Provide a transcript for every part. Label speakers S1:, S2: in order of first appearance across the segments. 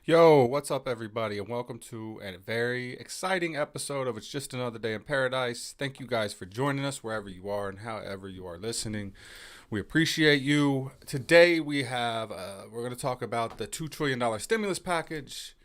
S1: Yo, what's up, everybody, and welcome to a very exciting episode of It's Just Another Day in Paradise. Thank you guys for joining us wherever you are and however you are listening. We appreciate you. Today we're going to talk about the $2 trillion stimulus package,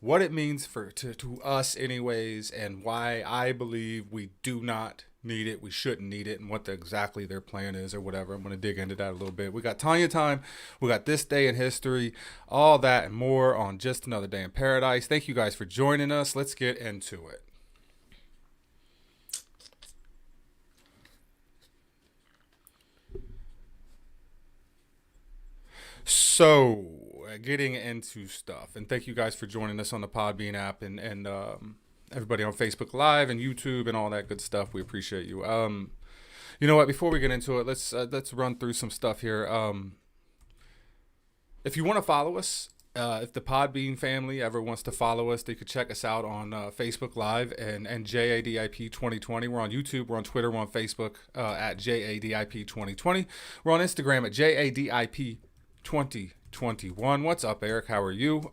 S1: what it means to us anyways, and why I believe we do not need it, we shouldn't need it, and what exactly their plan is or whatever. I'm going to dig into that a little bit. We got Tanya time, we got this day in history, all that and more on Just Another Day in Paradise. Thank you guys for joining us. Let's get into it. So, getting into stuff, and thank you guys for joining us on the Podbean app and everybody on Facebook Live and YouTube and all that good stuff. We appreciate you. You know what? Before we get into it, let's run through some stuff here. If you want to follow us, if the Podbean family ever wants to follow us, they could check us out on Facebook Live and JADIP 2020. We're on YouTube, we're on Twitter, we're on Facebook at JADIP 2020. We're on Instagram at JADIP 2021. What's up, Eric? How are you?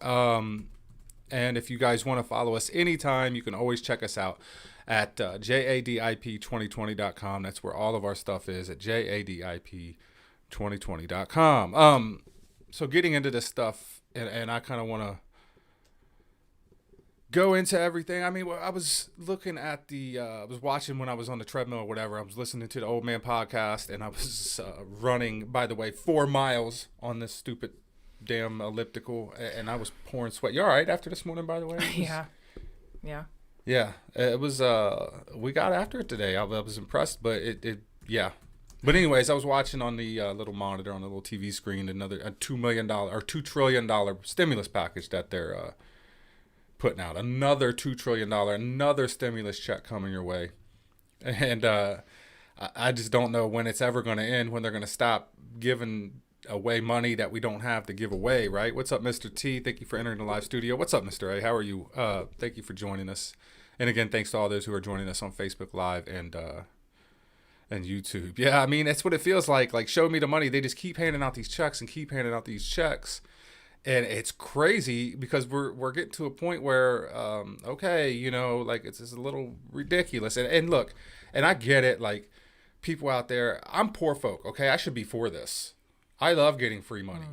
S1: And if you guys want to follow us anytime, you can always check us out at jadip2020.com. That's where all of our stuff is, at jadip2020.com. So getting into this stuff, and I kind of want to go into everything. I mean, I was looking at I was watching when I was on the treadmill or whatever. I was listening to the Old Man podcast, and I was running, by the way, 4 miles on this stupid damn elliptical, and I was pouring sweat. You all right after this morning, by the way?
S2: Yeah. Yeah.
S1: Yeah, it was, we got after it today. I was impressed, but yeah. But anyways, I was watching on the little monitor on the little TV screen a $2 trillion stimulus package that they're putting out. Another $2 trillion, another stimulus check coming your way. And I just don't know when it's ever going to end, when they're going to stop giving away money that we don't have to give away, right? What's up, Mr. T? Thank you for entering the live studio. What's up, Mr. A? How are you? Thank you for joining us. And again, thanks to all those who are joining us on Facebook Live and YouTube. Yeah, I mean, that's what it feels like. Like, show me the money. They just keep handing out these checks and keep handing out these checks. And it's crazy because we're getting to a point where, okay, like it's a little ridiculous. And look, and I get it, like, people out there, I'm poor folk, okay? I should be for this. I love getting free money.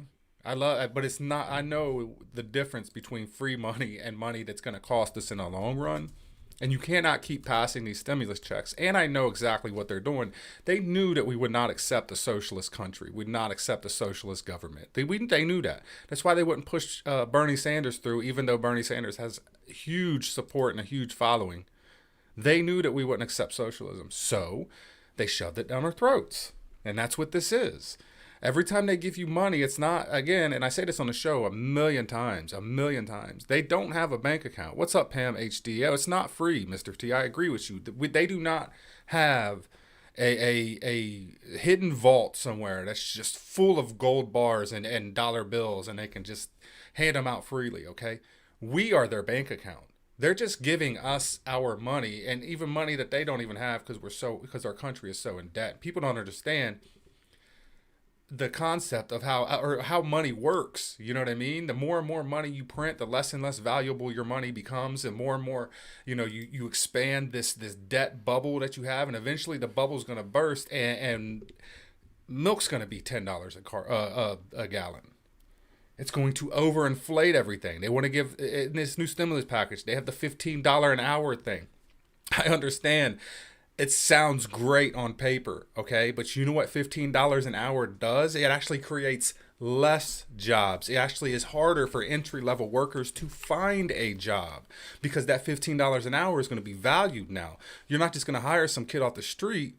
S1: But it's not, I know the difference between free money and money that's going to cost us in the long run. And you cannot keep passing these stimulus checks. And I know exactly what they're doing. They knew that we would not accept a socialist country. We'd not accept a socialist government. They knew that. That's why they wouldn't push Bernie Sanders through, even though Bernie Sanders has huge support and a huge following. They knew that we wouldn't accept socialism. So they shoved it down our throats. And that's what this is. Every time they give you money, it's not, again, and I say this on the show a million times, they don't have a bank account. What's up, Pam HD? Yeah, it's not free, Mr. T. I agree with you. They do not have a hidden vault somewhere that's just full of gold bars and dollar bills, and they can just hand them out freely, okay? We are their bank account. They're just giving us our money, and even money that they don't even have because our country is so in debt. People don't understand the concept of how money works. You know what I mean? The more and more money you print, the less and less valuable your money becomes, and more, you expand this debt bubble that you have, and eventually the bubble's going to burst, and milk's going to be $10 a gallon. It's going to overinflate everything. They want to give, in this new stimulus package, they have the $15 an hour thing. I understand. It sounds great on paper, okay? But you know what $15 an hour does? It actually creates less jobs. It actually is harder for entry-level workers to find a job because that $15 an hour is going to be valued now. You're not just going to hire some kid off the street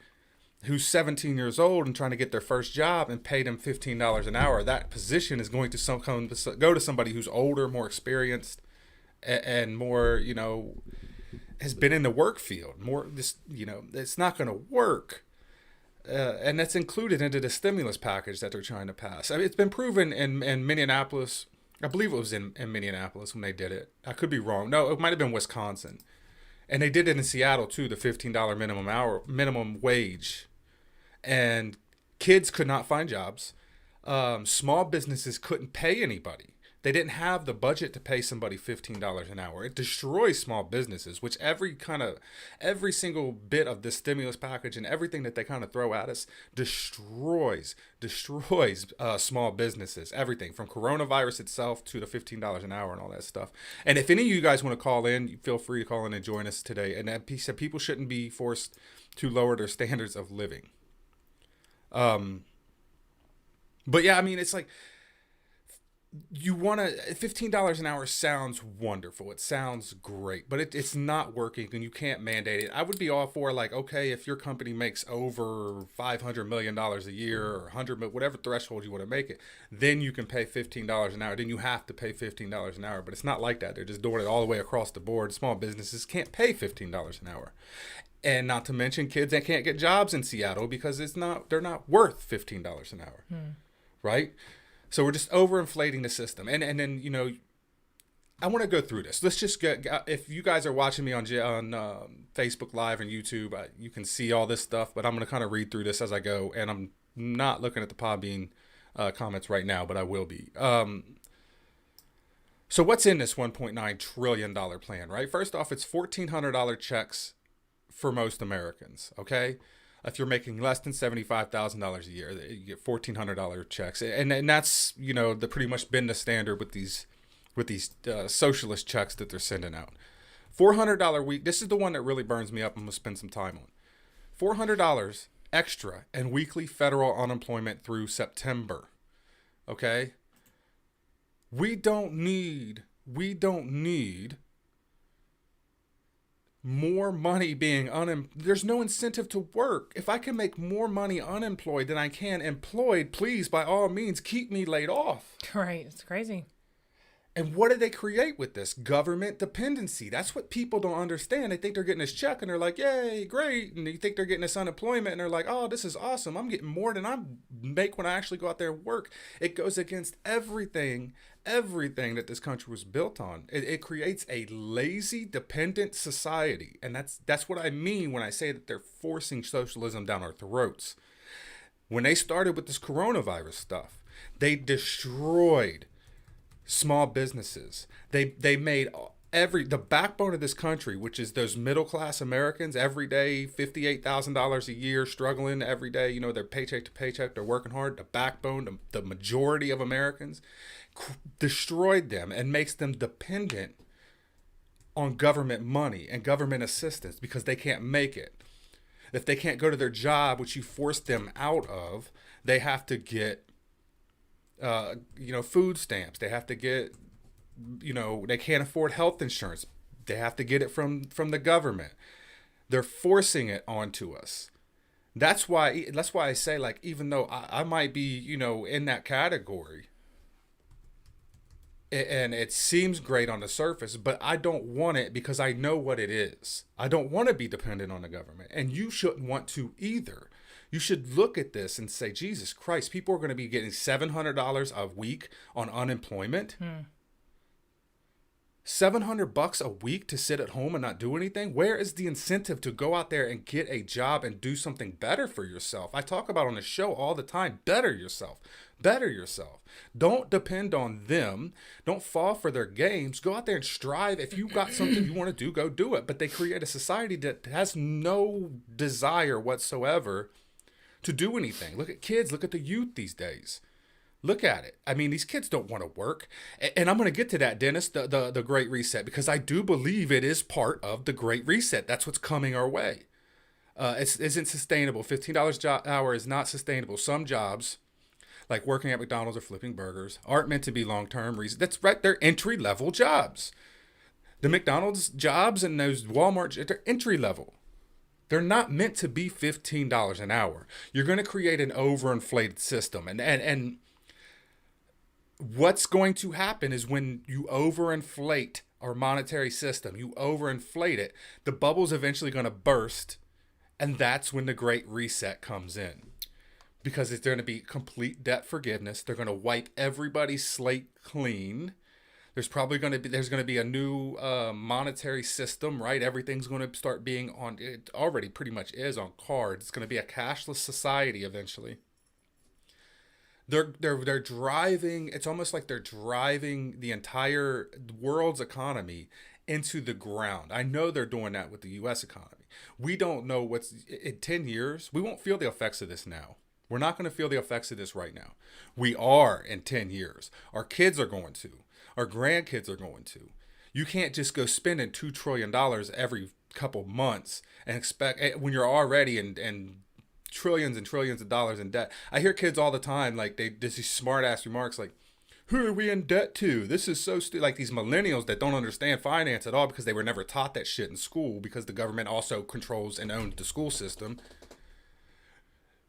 S1: who's 17 years old and trying to get their first job and pay them $15 an hour. That position is going to go to somebody who's older, more experienced, and more, has been in the work field more. It's not going to work, and that's included into the stimulus package that they're trying to pass. I mean, it's been proven in Minneapolis. I believe it was in Minneapolis when they did it. I could be wrong. No, it might have been Wisconsin, and they did it in Seattle too. The $15 minimum wage, and kids could not find jobs. Small businesses couldn't pay anybody They didn't have the budget to pay somebody $15 an hour. It destroys small businesses, which every single bit of this stimulus package and everything that they kind of throw at us destroys small businesses. Everything from coronavirus itself to the $15 an hour and all that stuff. And if any of you guys want to call in, feel free to call in and join us today. And that piece said people shouldn't be forced to lower their standards of living. But yeah, I mean, it's like, you want to, $15 an hour sounds wonderful. It sounds great, but it's not working and you can't mandate it. I would be all for, like, okay, if your company makes over $500 million a year or 100, whatever threshold you want to make it, then you can pay $15 an hour. Then you have to pay $15 an hour, but it's not like that. They're just doing it all the way across the board. Small businesses can't pay $15 an hour. And not to mention kids that can't get jobs in Seattle because they're not worth $15 an hour. Right? So we're just overinflating the system. And then, you know, I want to go through this. Let's just get, if you guys are watching me on Facebook Live and YouTube, you can see all this stuff, but I'm going to kind of read through this as I go. And I'm not looking at the Podbean comments right now, but I will be. So what's in this $1.9 trillion plan, right? First off, it's $1,400 checks for most Americans, okay? If you're making less than $75,000 a year, you get $1,400 checks, and that's, you know, the pretty much been the standard with these socialist checks that they're sending out. $400 week. This is the one that really burns me up. I'm gonna spend some time on. $400 extra and weekly federal unemployment through September. Okay. We don't need more money being there's no incentive to work. If I can make more money unemployed than I can employed, please, by all means, keep me laid off.
S2: Right. It's crazy.
S1: And what do they create with this? Government dependency. That's what people don't understand. They think they're getting this check and they're like, yay, great. And they think they're getting this unemployment and they're like, oh, this is awesome. I'm getting more than I make when I actually go out there and work. It goes against everything that this country was built on. It creates a lazy, dependent society. And that's what I mean when I say that they're forcing socialism down our throats. When they started with this coronavirus stuff, they destroyed small businesses. They made the backbone of this country, which is those middle class Americans, every day, $58,000 a year, struggling every day. You know, they're paycheck to paycheck. They're working hard. The backbone, the majority of Americans, destroyed them and makes them dependent on government money and government assistance because they can't make it. If they can't go to their job, which you force them out of, they have to get food stamps. They have to get, they can't afford health insurance. They have to get it from the government. They're forcing it onto us. That's why I say, like, even though I might be, in that category, and it seems great on the surface, but I don't want it because I know what it is. I don't want to be dependent on the government, and you shouldn't want to either. You should look at this and say, Jesus Christ, people are going to be getting $700 a week on unemployment. $700 a week to sit at home and not do anything. Where is the incentive to go out there and get a job and do something better for yourself? I talk about on the show all the time, better yourself. Don't depend on them. Don't fall for their games. Go out there and strive. If you've got something you want to do, go do it. But they create a society that has no desire whatsoever to do anything. Look at kids. Look at the youth these days. Look at it. I mean, these kids don't want to work. And I'm going to get to that, Dennis, the Great Reset, because I do believe it is part of the Great Reset. That's what's coming our way. It isn't sustainable. $15 an hour is not sustainable. Some jobs, like working at McDonald's or flipping burgers, aren't meant to be long-term reasons. That's right. They're entry-level jobs. The McDonald's jobs and those Walmart, they're entry-level. They're not meant to be $15 an hour. You're going to create an overinflated system. And what's going to happen is when you overinflate our monetary system, you overinflate it, the bubble's eventually going to burst. And that's when the Great Reset comes in. Because it's going to be complete debt forgiveness. They're going to wipe everybody's slate clean. There's going to be a new monetary system, right? Everything's going to start being on, it already pretty much is on cards. It's going to be a cashless society eventually. They're driving. It's almost like they're driving the entire world's economy into the ground. I know they're doing that with the U.S. economy. We don't know what's in 10 years. We won't feel the effects of this now. We're not going to feel the effects of this right now. We are in 10 years. Our kids are going to. Our grandkids are going to. You can't just go spending $2 trillion every couple months and expect, when you're already in trillions and trillions of dollars in debt. I hear kids all the time, like, there's these smart ass remarks like, who are we in debt to? This is so stupid. Like these millennials that don't understand finance at all because they were never taught that shit in school because the government also controls and owns the school system.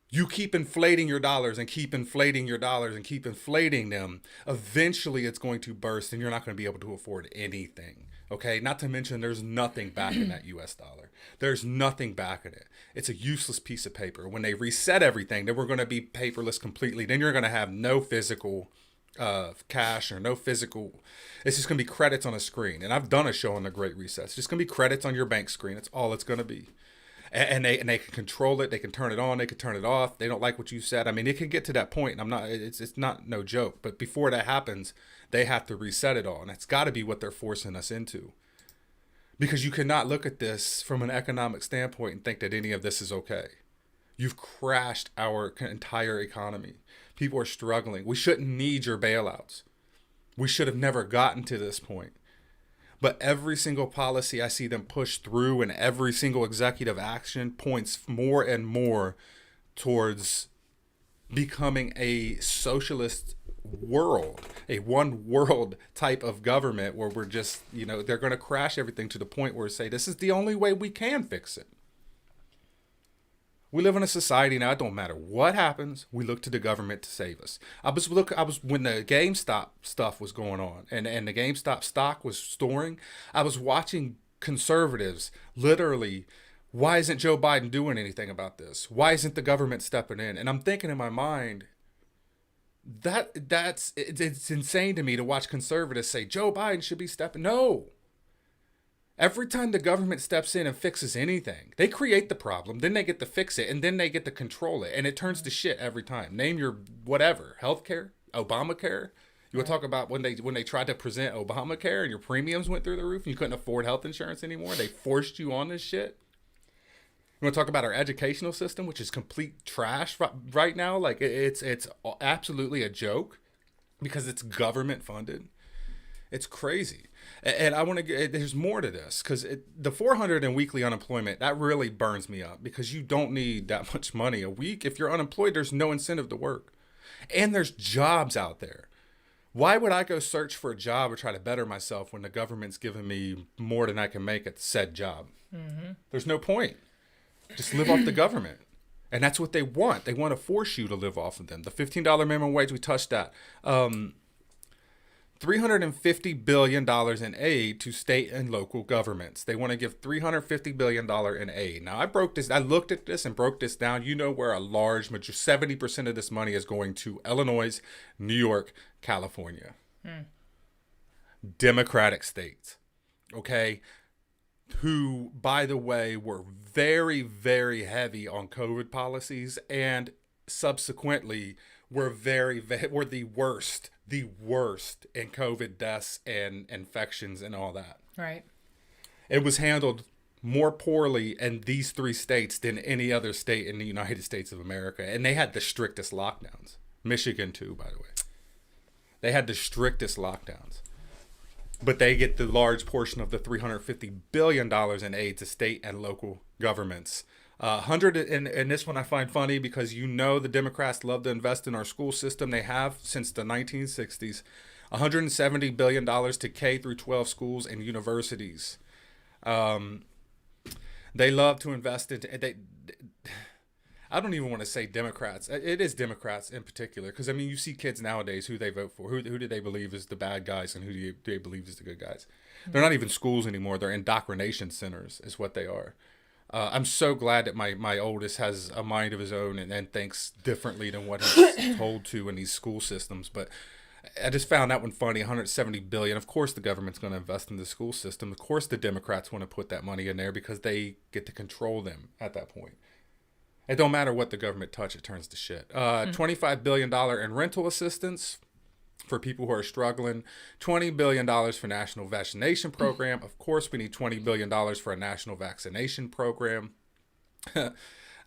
S1: You keep inflating your dollars and keep inflating your dollars and keep inflating them. Eventually it's going to burst and you're not going to be able to afford anything. Okay, not to mention there's nothing back in that US dollar. There's nothing back in it. It's a useless piece of paper. When they reset everything, then we're going to be paperless completely. Then you're going to have no physical cash or no physical. It's just going to be credits on a screen. And I've done a show on the Great Reset. It's just going to be credits on your bank screen. That's all it's going to be. And they can control it. They can turn it on. They can turn it off. They don't like what you said. I mean, it can get to that point. And it's not no joke. But before that happens, they have to reset it all. And that's got to be what they're forcing us into. Because you cannot look at this from an economic standpoint and think that any of this is okay. You've crashed our entire economy. People are struggling. We shouldn't need your bailouts. We should have never gotten to this point. But every single policy I see them push through and every single executive action points more and more towards becoming a socialist world, a one world type of government where we're just, they're going to crash everything to the point where they say this is the only way we can fix it. We live in a society now. It don't matter what happens. We look to the government to save us. I was when the GameStop stuff was going on and the GameStop stock was soaring. I was watching conservatives literally. Why isn't Joe Biden doing anything about this? Why isn't the government stepping in? And I'm thinking in my mind, it's insane to me to watch conservatives say Joe Biden should be stepping. No. Every time the government steps in and fixes anything, they create the problem, then they get to fix it, and then they get to control it, and it turns to shit every time. Name your whatever, healthcare, Obamacare. You want to talk about when they tried to present Obamacare and your premiums went through the roof and you couldn't afford health insurance anymore? They forced you on this shit. You want to talk about our educational system, which is complete trash right now? Like it's absolutely a joke because it's government funded. It's crazy. And I want to get, there's more to this because the 400 and weekly unemployment, that really burns me up because you don't need that much money a week. If you're unemployed, there's no incentive to work. And there's jobs out there. Why would I go search for a job or try to better myself when the government's giving me more than I can make at said job? Mm-hmm. There's no point. Just live off the government. And that's what they want. They want to force you to live off of them. The $15 minimum wage, we touched that. $350 billion in aid to state and local governments. They want to give $350 billion in aid. Now, I looked at this and broke this down. You know where a large majority, 70% of this money is going to: Illinois, New York, California. Democratic states. Okay? Who, by the way, were very, very heavy on COVID policies and subsequently were the worst in COVID deaths and infections and all that.
S2: Right.
S1: It was handled more poorly in these three states than any other state in the United States of America. And they had the strictest lockdowns. Michigan too, by the way. They had the strictest lockdowns. But they get the large portion of the $350 billion in aid to state and local governments. 100, and this one I find funny because the Democrats love to invest in our school system. They have since the 1960s. $170 billion to K through 12 schools and universities. They love to invest in. I don't even want to say Democrats. It is Democrats in particular because, I mean, you see kids nowadays who they vote for. Who do they believe is the bad guys and who do they believe is the good guys? They're not even schools anymore. They're indoctrination centers is what they are. I'm so glad that my oldest has a mind of his own and thinks differently than what he's told to in these school systems. But I just found that one funny. $170 billion. Of course, the government's going to invest in the school system. Of course, the Democrats want to put that money in there because they get to control them at that point. It don't matter what the government touch, it turns to shit. $25 billion in rental assistance for people who are struggling. $20 billion for national vaccination program. Of course, we need $20 billion for a national vaccination program.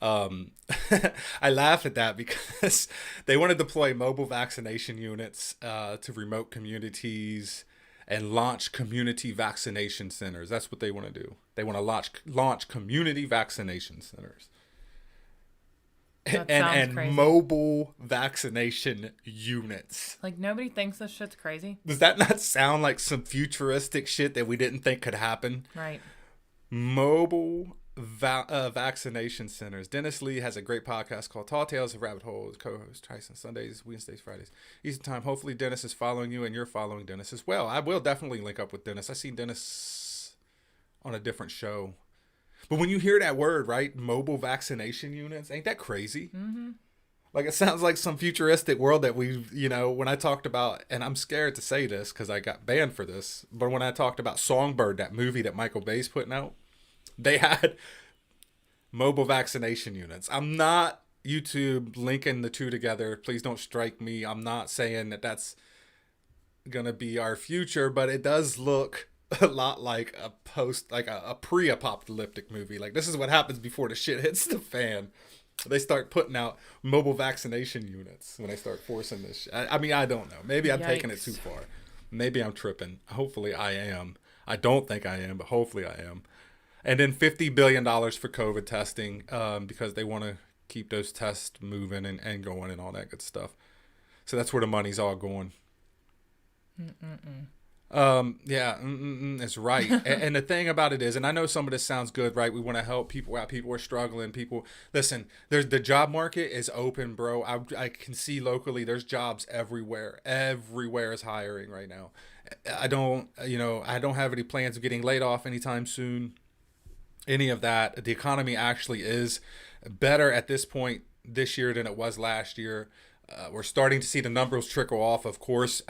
S1: I laugh at that because they want to deploy mobile vaccination units to remote communities and launch community vaccination centers. That's what they want to do. They want to launch community vaccination centers.
S2: That
S1: and
S2: sounds crazy.
S1: Mobile vaccination units.
S2: Like, nobody thinks this shit's crazy.
S1: Does that not sound like some futuristic shit that we didn't think could happen?
S2: Right.
S1: Mobile vaccination centers. Dennis Lee has a great podcast called Tall Tales of Rabbit Hole. His co-host Tyson, Sundays, Wednesdays, Fridays, Eastern Time. Hopefully Dennis is following you and you're following Dennis as well. I will definitely link up with Dennis. I seen Dennis on a different show. But when you hear that word, right, mobile vaccination units, ain't that crazy?
S2: Mm-hmm.
S1: Like, it sounds like some futuristic world that we've, when I talked about, and I'm scared to say this because I got banned for this, but when I talked about Songbird, that movie that Michael Bay's putting out, they had mobile vaccination units. I'm not YouTube linking the two together. Please don't strike me. I'm not saying that that's going to be our future, but it does look a lot like a pre-apocalyptic movie. Like, this is what happens before the shit hits the fan. They start putting out mobile vaccination units when they start forcing this shit. I mean, I don't know. Maybe I'm taking it too far. Maybe I'm tripping. Hopefully I am. I don't think I am, but hopefully I am. And then $50 billion for COVID testing because they want to keep those tests moving and going and all that good stuff. So that's where the money's all going. It's right. and the thing about it is, and I know some of this sounds good, right? We want to help people out. People are struggling. Listen, the job market is open, bro. I can see locally there's jobs everywhere. Everywhere is hiring right now. I don't have any plans of getting laid off anytime soon. Any of that. The economy actually is better at this point this year than it was last year. We're starting to see the numbers trickle off. Of course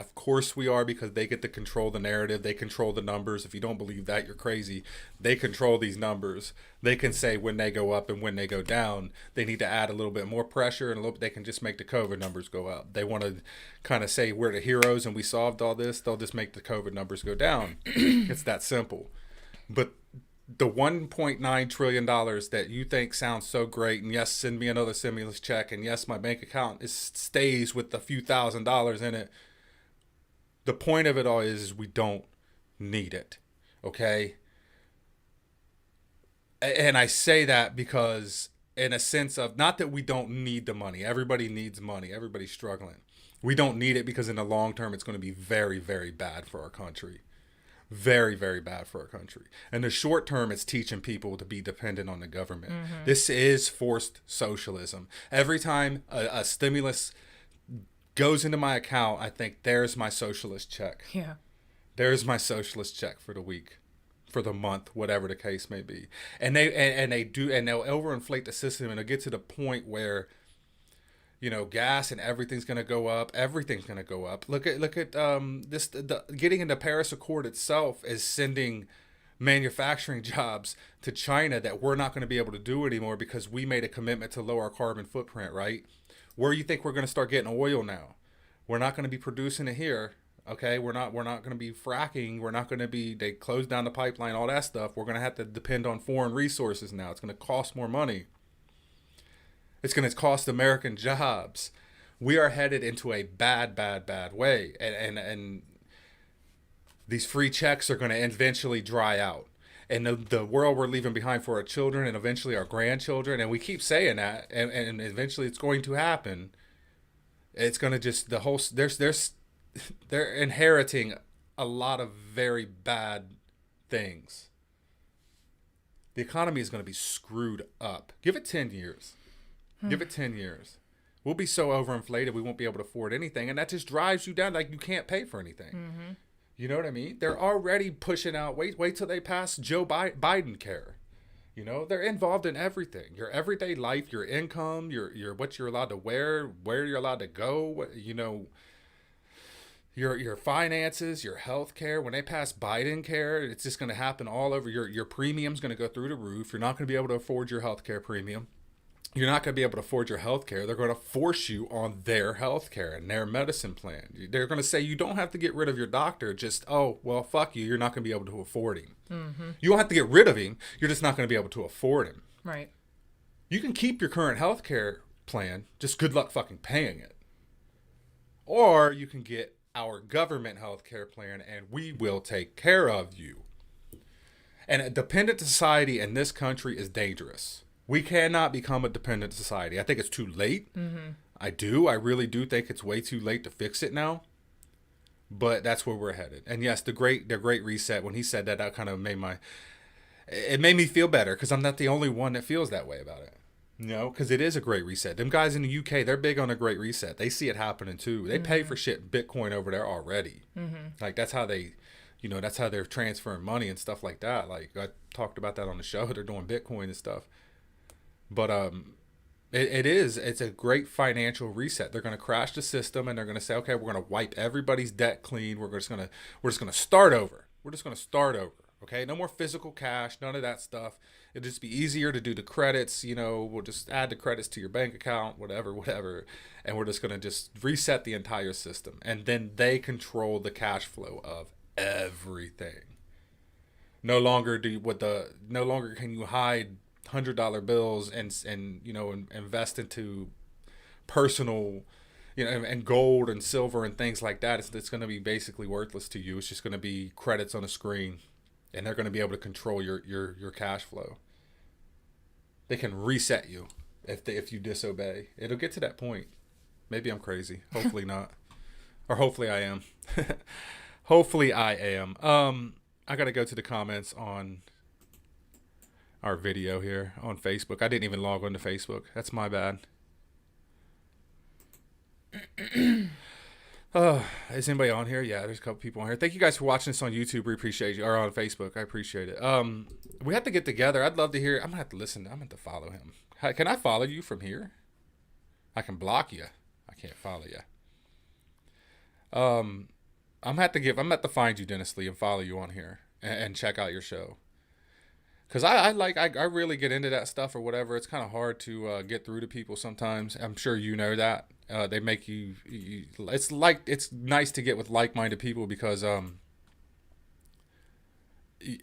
S1: we are, because they get to control the narrative. They control the numbers. If you don't believe that, you're crazy. They control these numbers. They can say when they go up and when they go down. They need to add a little bit more pressure, and they can just make the COVID numbers go up. They want to kind of say we're the heroes and we solved all this. They'll just make the COVID numbers go down. It's that simple. But the $1.9 trillion that you think sounds so great, and yes, send me another stimulus check, and yes, my bank account stays with a few $1,000s in it. The point of it all is we don't need it, okay? And I say that because in a sense of, not that we don't need the money. Everybody needs money. Everybody's struggling. We don't need it because in the long term, it's going to be very, very bad for our country. Very, very bad for our country. In the short term, it's teaching people to be dependent on the government. Mm-hmm. This is forced socialism. Every time a stimulus goes into my account, I think, there's my socialist check.
S2: Yeah.
S1: There's my socialist check for the week, for the month, whatever the case may be. And they'll overinflate the system, and it'll get to the point where, gas and everything's going to go up. Everything's going to go up. Look at this. Getting into Paris Accord itself is sending manufacturing jobs to China that we're not going to be able to do anymore because we made a commitment to lower our carbon footprint, right? Where you think we're going to start getting oil now? We're not going to be producing it here. Okay, we're not going to be fracking. We're not going to be, they closed down the pipeline, all that stuff. We're going to have to depend on foreign resources now. It's going to cost more money. It's going to cost American jobs. We are headed into a bad, bad, bad way. And these free checks are going to eventually dry out. And the world we're leaving behind for our children and eventually our grandchildren, and we keep saying that, and eventually it's going to happen. It's going to just, they're inheriting a lot of very bad things. The economy is going to be screwed up. Give it 10 years. Give it 10 years. We'll be so overinflated we won't be able to afford anything. And that just drives you down, like you can't pay for anything. Mm-hmm. You know what I mean? They're already pushing out, wait till they pass Joe Biden care. They're involved in everything. Your everyday life, your income, your what you're allowed to wear, where you're allowed to go, your finances, your health care. When they pass Biden care, it's just going to happen all over. Your premium's going to go through the roof. You're not going to be able to afford your health care premium. you're not going to be able to afford your health care. They're going to force you on their health care and their medicine plan. They're going to say you don't have to get rid of your doctor. Just, oh, well, fuck you. You're not going to be able to afford him. Mm-hmm. You don't have to get rid of him. You're just not going to be able to afford him.
S2: Right.
S1: You can keep your current health care plan. Just good luck fucking paying it. Or you can get our government health care plan and we will take care of you. And a dependent society in this country is dangerous. We cannot become a dependent society. I think it's too late. Mm-hmm. I really do think it's way too late to fix it now. But that's where we're headed. And yes, the great reset, when he said that, that kind of made me feel better because I'm not the only one that feels that way about it. You know, because it is a great reset. Them guys in the UK, they're big on a great reset. They see it happening too. They pay for shit in Bitcoin over there already. Mm-hmm. Like that's how they, that's how they're transferring money and stuff like that. Like I talked about that on the show. They're doing Bitcoin and stuff. But it's a great financial reset. They're going to crash the system and they're going to say, okay, we're going to wipe everybody's debt clean. We're just going to start over. We're just going to start over. Okay, no more physical cash, none of that stuff. It'll just be easier to do the credits. We'll just add the credits to your bank account, whatever, and we're just going to just reset the entire system. And then they control the cash flow of everything. No longer can you hide $100 bills and invest into personal, and gold and silver and things like that. It's going to be basically worthless to you. It's just going to be credits on a screen, and they're going to be able to control your cash flow. They can reset you if you disobey. It'll get to that point. Maybe I'm crazy. Hopefully not, or hopefully I am. Hopefully I am. I got to go to the comments on our video here on Facebook. I didn't even log on to Facebook. That's my bad. Is anybody on here? Yeah, there's a couple people on here. Thank you guys for watching this on YouTube. We appreciate you. Or on Facebook. I appreciate it. We have to get together. I'd love to hear. I'm gonna have to listen. I'm gonna have to follow him. Can I follow you from here? I can block you. I can't follow you. I'm gonna have to find you, Dennis Lee, and follow you on here and check out your show. Because I really get into that stuff or whatever. It's kind of hard to get through to people sometimes. I'm sure you know that. They make you it's nice to get with like-minded people because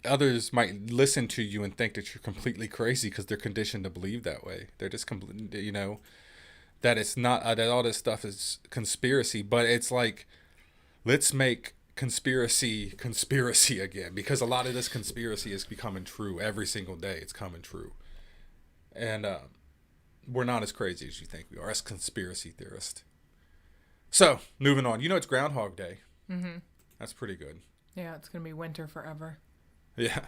S1: others might listen to you and think that you're completely crazy because they're conditioned to believe that way. They're just that it's not, that all this stuff is conspiracy. But it's like, let's make conspiracy again, because a lot of this conspiracy is becoming true every single day. It's coming true, and we're not as crazy as you think we are as conspiracy theorists. So moving on, it's Groundhog Day. Mm-hmm. That's pretty good.
S2: Yeah, it's gonna be winter forever.
S1: Yeah.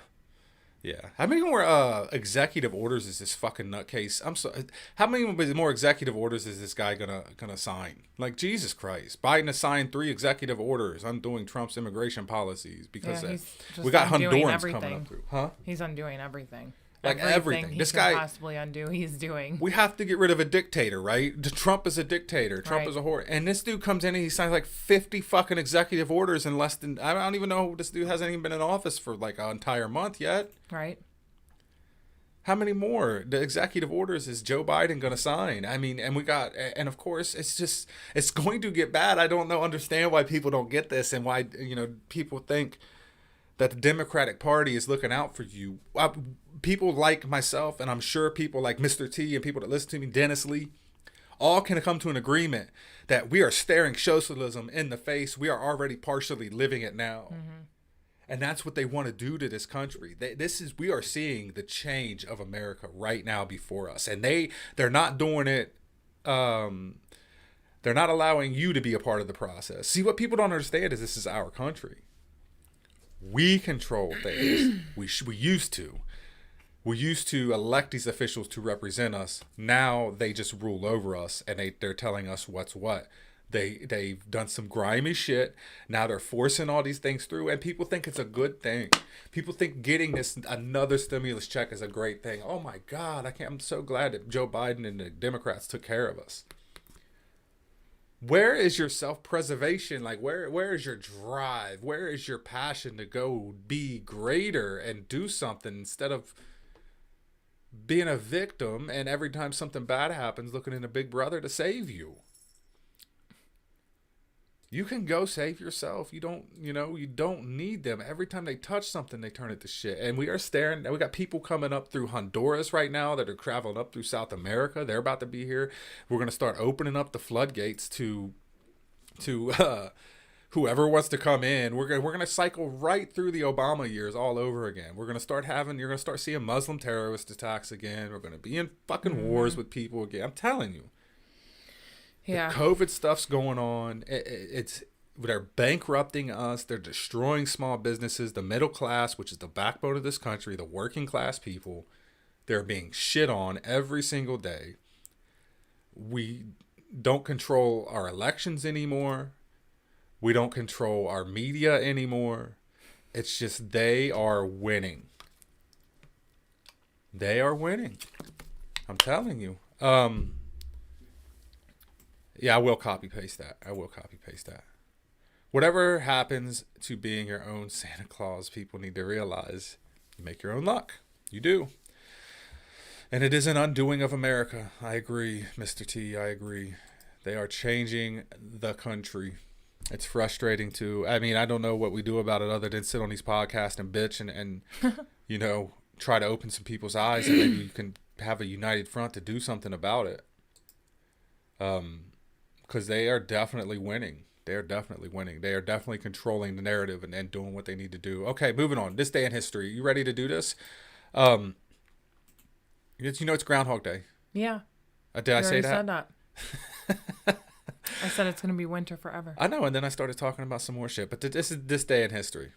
S1: How many more executive orders is this fucking nutcase? How many more executive orders is this guy gonna sign? Like, Jesus Christ! Biden has signed 3 executive orders undoing Trump's immigration policies because we got Hondurans coming up through. Huh?
S2: He's undoing everything.
S1: Like everything.
S2: This guy possibly undo, he's doing.
S1: We have to get rid of a dictator, right? Trump is a dictator. Trump is a whore. And this dude comes in and he signs like 50 fucking executive orders in less than, I don't even know, this dude hasn't even been in office for like an entire month yet.
S2: Right.
S1: How many more the executive orders is Joe Biden going to sign? I mean, and of course, it's going to get bad. I don't understand why people don't get this and why, people think that the Democratic Party is looking out for you. People like myself, and I'm sure people like Mr. T and people that listen to me, Dennis Lee, all can come to an agreement that we are staring socialism in the face. We are already partially living it now. Mm-hmm. And that's what they want to do to this country. We are seeing the change of America right now before us. And they're not doing it. They're not allowing you to be a part of the process. See, what people don't understand is this is our country. We control things. We used to. We used to elect these officials to represent us. Now they just rule over us, and they're telling us what's what. They've done some grimy shit. Now they're forcing all these things through, and people think it's a good thing. People think getting another stimulus check is a great thing. Oh my God, I'm so glad that Joe Biden and the Democrats took care of us. Where is your self-preservation? Like, where is your drive? Where is your passion to go be greater and do something instead of being a victim, and every time something bad happens, looking in a big brother to save you. You can go save yourself. You don't need them. Every time they touch something, they turn it to shit. And we got people coming up through Honduras right now that are traveling up through South America. They're about to be here. We're going to start opening up the floodgates to whoever wants to come in. We're going to cycle right through the Obama years all over again. You're going to start seeing Muslim terrorist attacks again. We're going to be in fucking wars with people again. I'm telling you.
S2: Yeah.
S1: The COVID stuff's going on. They're bankrupting us. They're destroying small businesses, the middle class, which is the backbone of this country, the working class people. They're being shit on every single day. We don't control our elections anymore. We don't control our media anymore. It's just they are winning. They are winning. I'm telling you. Yeah, I will copy paste that. Whatever happens to being your own Santa Claus, people need to realize you make your own luck. You do. And it is an undoing of America. I agree, Mr. T. I agree. They are changing the country. It's frustrating too. I mean, I don't know what we do about it other than sit on these podcasts and bitch and try to open some people's eyes, and maybe you can have a united front to do something about it. Because they are definitely winning. They are definitely controlling the narrative and doing what they need to do. Okay, moving on. This day in history. You ready to do this? It's Groundhog Day.
S2: Yeah.
S1: Did I say that?
S2: Said that. I said it's going to be winter forever.
S1: I know, and then I started talking about some more shit. But this is this day in history.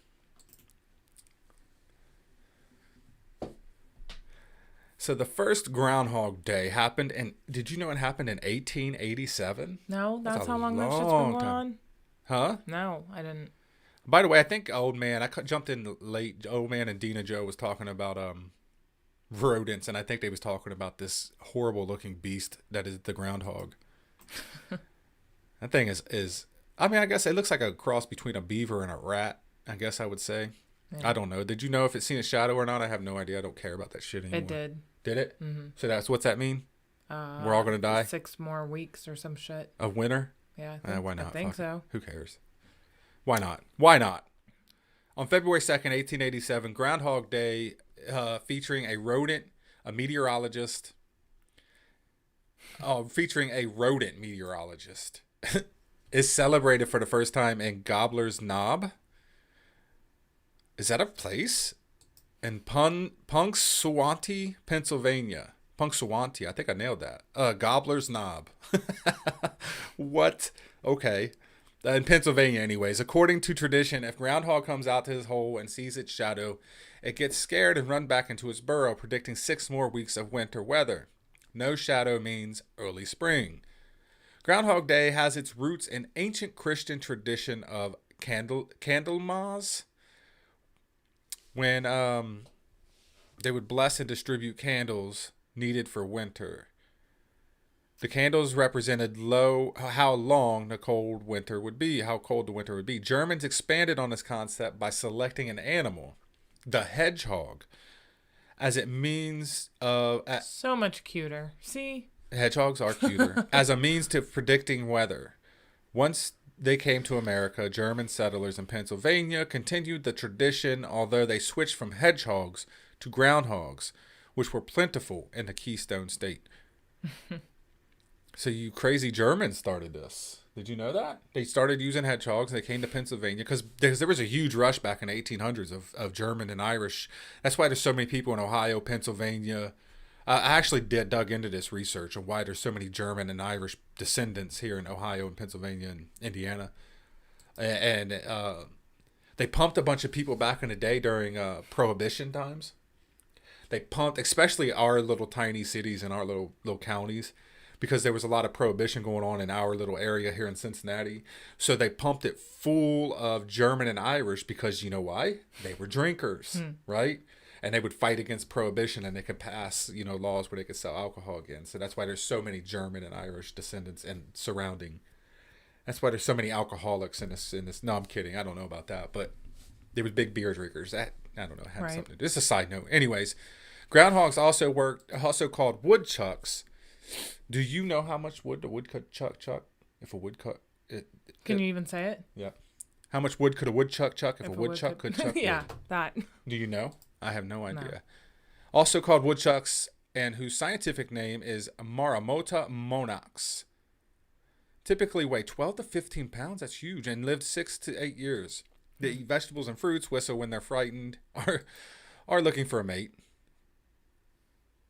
S1: So the first Groundhog Day happened did you know it happened in 1887?
S2: No, that's how long that shit's been going on?
S1: Huh?
S2: No, I didn't.
S1: By the way, I think I jumped in late. Old Man and Dina Joe was talking about rodents, and I think they was talking about this horrible looking beast that is the groundhog. That thing is I mean, I guess it looks like a cross between a beaver and a rat, I guess I would say. Yeah. I don't know. Did you know if it's seen a shadow or not? I have no idea. I don't care about that shit anymore.
S2: It did.
S1: Did it?
S2: Mm-hmm.
S1: So what's that mean? We're all going to die?
S2: 6 more weeks or some shit.
S1: Of winter?
S2: Yeah,
S1: why not?
S2: I think so.
S1: Who cares? Why not? On February 2nd, 1887, Groundhog Day, featuring a rodent meteorologist, is celebrated for the first time in Gobbler's Knob. Is that a place? In Punxsutawney, Pennsylvania. Punxsutawney, I think I nailed that. Gobbler's Knob. What? Okay. In Pennsylvania, anyways. According to tradition, if Groundhog comes out to his hole and sees its shadow, it gets scared and runs back into its burrow, predicting 6 more weeks of winter weather. No shadow means early spring. Groundhog Day has its roots in ancient Christian tradition of Candlemas, when they would bless and distribute candles needed for winter. The candles represented how long the cold winter would be, how cold the winter would be. Germans expanded on this concept by selecting an animal, the hedgehog, as it means
S2: so much cuter. See?
S1: Hedgehogs are cuter. As a means to predicting weather. Once they came to America, German settlers in Pennsylvania continued the tradition, although they switched from hedgehogs to groundhogs, which were plentiful in the Keystone State. So you crazy Germans started this. Did you know that? They started using hedgehogs. They came to Pennsylvania because there was a huge rush back in the 1800s of German and Irish. That's why there's so many people in Ohio, Pennsylvania. I actually dug into this research on why there's so many German and Irish descendants here in Ohio and Pennsylvania and Indiana. And they pumped a bunch of people back in the day during Prohibition times. They pumped, especially our little tiny cities and our little counties, because there was a lot of prohibition going on in our little area here in Cincinnati. So they pumped it full of German and Irish because, you know why? They were drinkers, right? And they would fight against prohibition, and they could pass, laws where they could sell alcohol again. So that's why there's so many German and Irish descendants and surrounding. That's why there's so many alcoholics in this. No, I'm kidding. I don't know about that, but they were big beer drinkers. That, I don't know, had something to do. This is a side note. Anyways, Groundhogs also called woodchucks. Do you know how much wood a woodchuck chuck? If a woodchuck,
S2: Can you even say it?
S1: Yeah. How much wood could a woodchuck chuck if a woodchuck could chuck
S2: Yeah,
S1: wood?
S2: that.
S1: Do you know? I have no idea.
S2: No.
S1: Also called woodchucks, and whose scientific name is Marmota monax. Typically weigh 12 to 15 pounds. That's huge. And lived 6 to 8 years. They eat vegetables and fruits, whistle when they're frightened, are looking for a mate,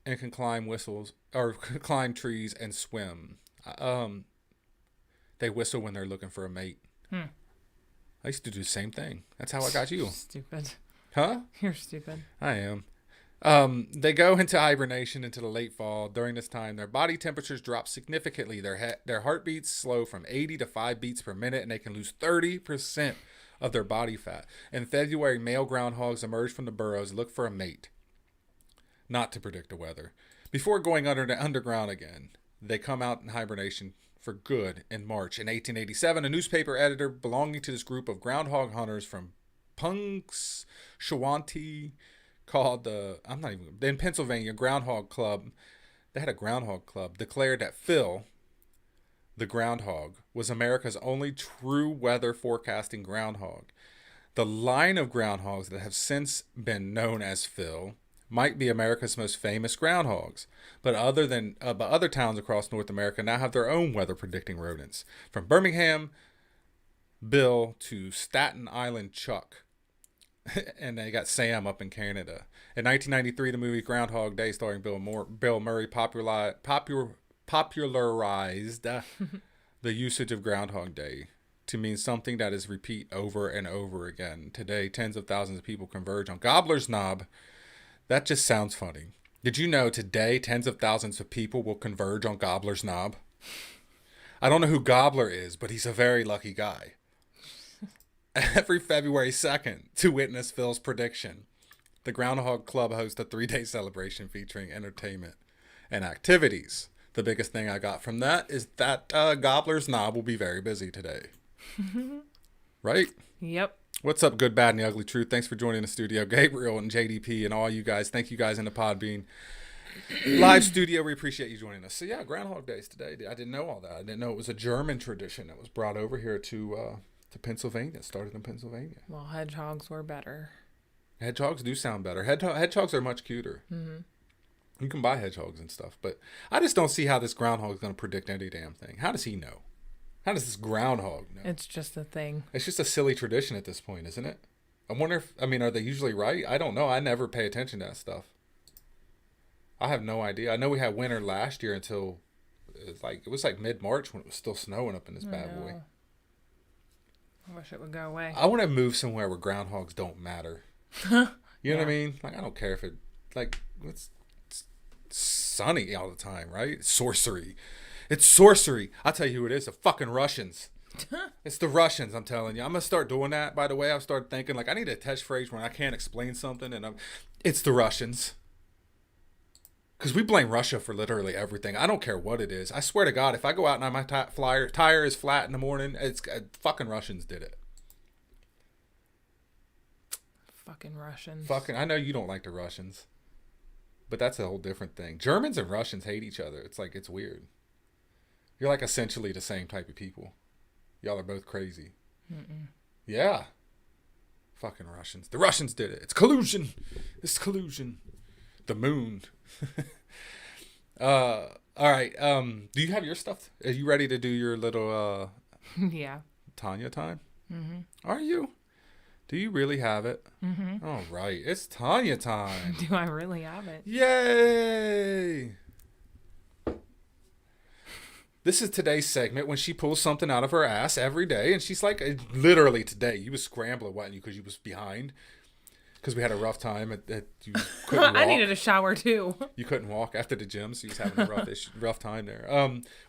S1: and can climb trees and swim. They whistle when they're looking for a mate. I used to do the same thing. That's how I got you.
S2: Stupid.
S1: Huh?
S2: You're stupid.
S1: I am. They go into hibernation into the late fall. During this time, their body temperatures drop significantly. Their heartbeats slow from 80 to 5 beats per minute, and they can lose 30% of their body fat. In February, male groundhogs emerge from the burrows, look for a mate, not to predict the weather. Before going underground again, they come out in hibernation for good in March. In 1887, a newspaper editor belonging to this group of groundhog hunters from Punxsutawney called in Pennsylvania Groundhog Club. They had a groundhog club. Declared that Phil, the groundhog, was America's only true weather forecasting groundhog. The line of groundhogs that have since been known as Phil might be America's most famous groundhogs, but other towns across North America now have their own weather predicting rodents, from Birmingham Bill to Staten Island Chuck. And they got Sam up in Canada. In 1993, the movie Groundhog Day, starring Bill Murray, popularized the usage of Groundhog Day to mean something that is repeat over and over again. Today, tens of thousands of people converge on Gobbler's Knob. That just sounds funny. Did you know today tens of thousands of people will converge on Gobbler's Knob? I don't know who Gobbler is, but he's a very lucky guy. Every February 2nd, to witness Phil's prediction, the Groundhog Club hosts a 3-day celebration featuring entertainment and activities. The biggest thing I got from that is that Gobbler's Knob will be very busy today. Right?
S2: Yep.
S1: What's up, good, bad, and the ugly truth? Thanks for joining the studio. Gabriel and JDP and all you guys. Thank you guys in the Podbean live studio. We appreciate you joining us. So yeah, Groundhog Days today. I didn't know all that. I didn't know it was a German tradition that was brought over here to Pennsylvania. It started in Pennsylvania.
S2: Well, hedgehogs were better.
S1: Hedgehogs do sound better. Hedgehogs are much cuter. Mm-hmm. You can buy hedgehogs and stuff, but I just don't see how this groundhog is going to predict any damn thing. How does he know? How does this groundhog know?
S2: It's just a thing.
S1: It's just a silly tradition at this point, isn't it? I wonder are they usually right? I don't know. I never pay attention to that stuff. I have no idea. I know we had winter last year until it was like mid-March when it was still snowing up in this bad boy.
S2: I wish it would go away.
S1: I want to move somewhere where groundhogs don't matter. You know what I mean? Like, I don't care if it's sunny all the time, right? It's sorcery. It's sorcery. I'll tell you who it is. The fucking Russians. It's the Russians, I'm telling you. I'm going to start doing that, by the way. I've started thinking, like, I need a catchphrase when I can't explain something, and it's the Russians. Because we blame Russia for literally everything. I don't care what it is. I swear to God, if I go out and my tire is flat in the morning, it's fucking Russians did it.
S2: Fucking Russians.
S1: I know you don't like the Russians. But that's a whole different thing. Germans and Russians hate each other. It's like, it's weird. You're like essentially the same type of people. Y'all are both crazy. Mm-mm. Yeah. Fucking Russians. The Russians did it. It's collusion. It's collusion. The moon. All right. Do you have your stuff? Are you ready to do your little
S2: yeah.
S1: Tanja time?
S2: Mm-hmm.
S1: Are you? Do you really have it?
S2: Mm-hmm.
S1: All right. It's Tanja time.
S2: Do I really have it?
S1: Yay! This is today's segment when she pulls something out of her ass every day. And she's like, literally today, you was scrambling, wasn't you? Because you was behind. Because we had a rough time. You couldn't walk.
S2: I needed a shower, too.
S1: You couldn't walk after the gym, so you was having a rough time there.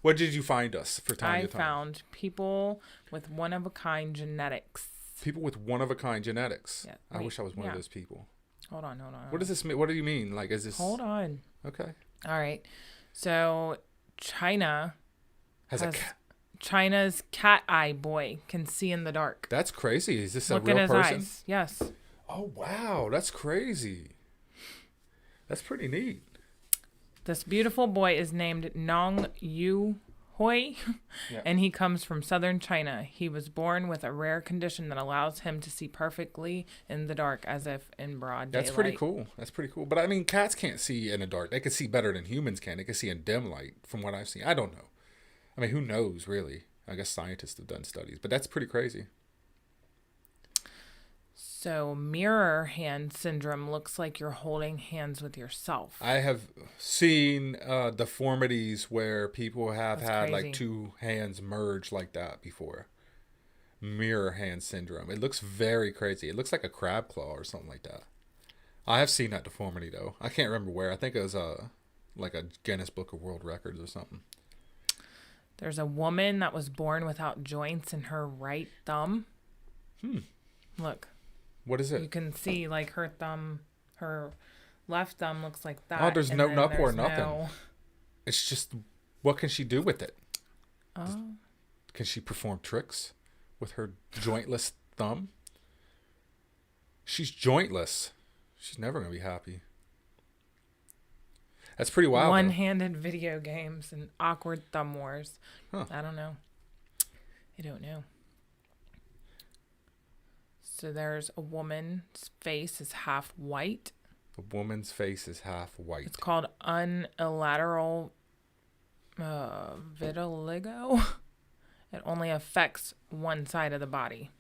S1: What did you find us for Tanja time?
S2: I found people with one-of-a-kind genetics.
S1: People with one-of-a-kind genetics.
S2: Yeah,
S1: I wish I was one of those people.
S2: Hold on.
S1: What does this mean? What do you mean? Like, is this...
S2: Hold on.
S1: Okay.
S2: All right. So, China... China's cat eye boy can see in the dark.
S1: That's crazy. Is this a real person?
S2: Look at his eyes. Yes.
S1: Oh, wow. That's crazy. That's pretty neat.
S2: This beautiful boy is named Nong Yu Hoi, and he comes from southern China. He was born with a rare condition that allows him to see perfectly in the dark, as if in broad daylight.
S1: That's pretty cool. That's pretty cool. But I mean, cats can't see in the dark. They can see better than humans can. They can see in dim light, from what I've seen. I don't know. I mean, who knows, really? I guess scientists have done studies, but that's pretty crazy.
S2: So mirror hand syndrome looks like you're holding hands with yourself.
S1: I have seen deformities where people have
S2: That's
S1: had
S2: crazy.
S1: like two hands merge like that before. Mirror hand syndrome. It looks very crazy. It looks like a crab claw or something like that. I have seen that deformity though. I can't remember where. I think it was like a Guinness Book of World Records or something.
S2: There's a woman that was born without joints in her right thumb. Look.
S1: What is
S2: You
S1: it?
S2: can see like her thumb, her left thumb looks like that.
S1: Oh, there's
S2: and
S1: no
S2: then
S1: knuckle or
S2: there's
S1: nothing.
S2: no-
S1: It's just, what can she do with it?
S2: Oh,
S1: Can she perform tricks with her jointless thumb? She's jointless. She's never going to be happy. That's pretty wild.
S2: one-handed video games and awkward thumb wars.
S1: Huh.
S2: I don't know. I don't know. So there's a woman's face is half white.
S1: A woman's face is half white.
S2: It's called unilateral vitiligo. It only affects one side of the body.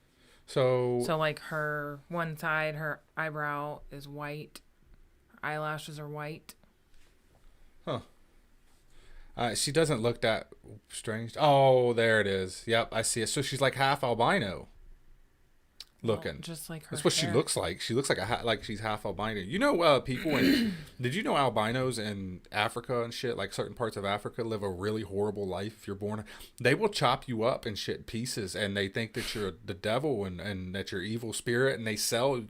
S1: So
S2: like her one side, her eyebrow is white. Her eyelashes are white.
S1: she doesn't look that strange. Oh, there it is. Yep, I see it. So she's like half albino looking.
S2: Well, just like her
S1: That's what
S2: hair.
S1: she looks like. She looks like like she's half albino. You know, people in did you know albinos in Africa and shit, like certain parts of Africa, live a really horrible life if you're born. They will chop you up in shit pieces, and they think that you're the devil and that you're evil spirit, and they sell.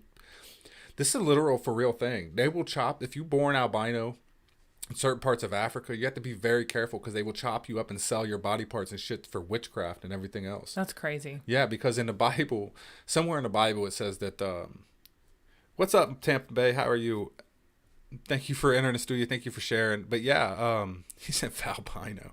S1: This is a literal for real thing. They will chop if you're born albino. In certain parts of Africa, you have to be very careful because they will chop you up and sell your body parts and shit for witchcraft and everything else.
S2: That's crazy.
S1: Yeah, because in the Bible, somewhere in the Bible, it says that, what's up, Tampa Bay? How are you? Thank you for entering the studio. Thank you for sharing. But yeah, he said albino.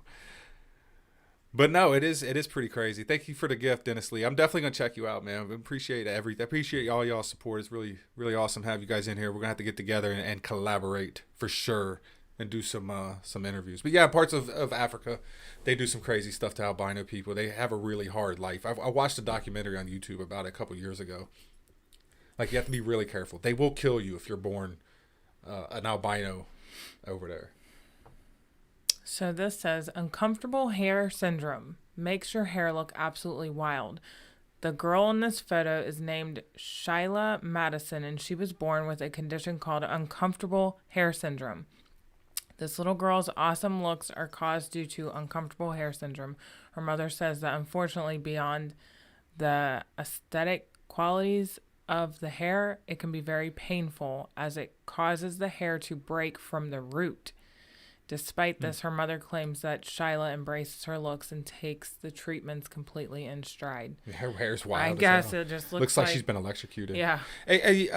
S1: But no, it is pretty crazy. Thank you for the gift, Dennis Lee. I'm definitely going to check you out, man. I appreciate everything. I appreciate all y'all's support. It's really, really awesome to have you guys in here. We're going to have to get together and collaborate for sure. And do some interviews. But yeah, parts of Africa, they do some crazy stuff to albino people. They have a really hard life. I watched a documentary on YouTube about it a couple years ago. Like, you have to be really careful. They will kill you if you're born an albino over there.
S2: So this says uncomfortable hair syndrome makes your hair look absolutely wild. The girl in this photo is named Shyla Madison, and she was born with a condition called uncomfortable hair syndrome. This little girl's awesome looks are caused due to uncomfortable hair syndrome. Her mother says that unfortunately, beyond the aesthetic qualities of the hair, it can be very painful as it causes the hair to break from the root. Despite this, her mother claims that Shyla embraces her looks and takes the treatments completely in stride.
S1: Her hair's wild.
S2: I guess it just looks
S1: like she's been electrocuted.
S2: Yeah.
S1: Hey,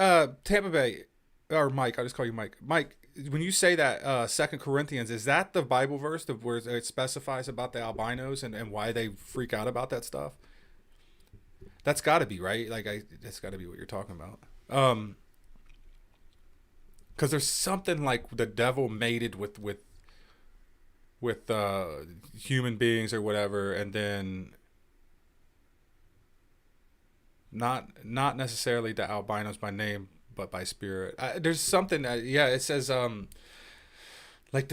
S1: Tampa Bay, or Mike, I'll just call you Mike. Mike, when you say that 2 Corinthians, is that the Bible verse where it specifies about the albinos and why they freak out about that stuff? That's got to be, right? That's got to be what you're talking about. Because there's something like the devil mated with human beings or whatever, and then not necessarily the albinos by name, but by spirit. There's something that, it says like